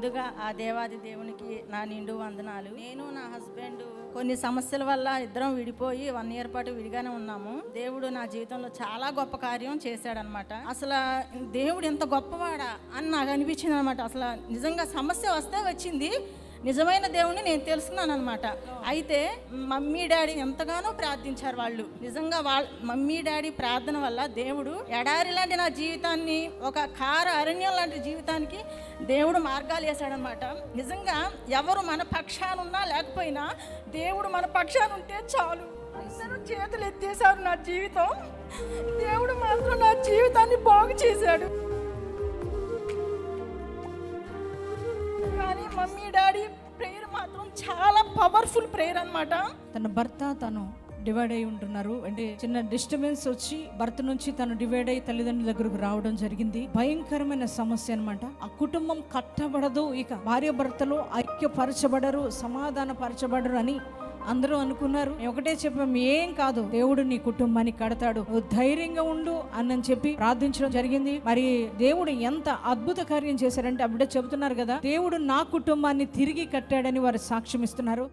ముందుగా ఆ దేవాది దేవునికి నా నిండు వందనాలు. నేను నా హస్బెండ్ కొన్ని సమస్యల వల్ల ఇద్దరం విడిపోయి 1 year పాటు విడిగానే ఉన్నాము. దేవుడు నా జీవితంలో చాలా గొప్ప కార్యం చేశాడనమాట. అసలు దేవుడు ఎంత గొప్పవాడా అని నాకు అనిపించింది అనమాట. అసలు నిజంగా సమస్య వస్తే వచ్చింది, నిజమైన దేవుణ్ణి నేను తెలుసుకున్నాను అనమాట. అయితే మమ్మీ డాడీ ఎంతగానో ప్రార్థించారు వాళ్ళు. నిజంగా మమ్మీ డాడీ ప్రార్థన వల్ల దేవుడు ఎడారి లాంటి నా జీవితాన్ని ఒక కార అరణ్యం లాంటి జీవితానికి దేవుడు మార్గాలు వేశాడనమాట. నిజంగా ఎవరు మన పక్షాన ఉన్నా లేకపోయినా దేవుడు మన పక్షాన ఉంటే చాలు. అందరూ చేతులు ఎత్తేసారు నా జీవితం. దేవుడు మాత్రం నా జీవితాన్ని బాగు చేశాడు. కానీ మమ్మీ డాడీ ప్రేయర్ మాత్రం చాలా పవర్ఫుల్ ప్రేయర్ అన్నమాట. తన భర్త తను డివైడ్ అయి ఉంటున్నారు. అంటే చిన్న డిస్టర్బెన్స్ వచ్చి భర్త నుంచి తను డివైడ్ అయ్యి తల్లిదండ్రుల దగ్గరకు రావడం జరిగింది. భయంకరమైన సమస్య అన్నమాట. ఆ కుటుంబం కట్టబడదు, ఇక భార్య భర్తలు ఐక్యపరచబడరు, సమాధాన పరచబడరు అని అందరూ అనుకున్నారు. ఒకటే చెప్పాం, ఏం కాదు, దేవుడు నీ కుటుంబాన్ని కడతాడు, నువ్వు ధైర్యంగా ఉండు అని చెప్పి ప్రార్థించడం జరిగింది. మరి దేవుడు ఎంత అద్భుత కార్యం చేశారంటే అప్పుడే చెబుతున్నారు కదా, దేవుడు నా కుటుంబాన్ని తిరిగి కట్టాడని వారు సాక్ష్యం ఇస్తున్నారు.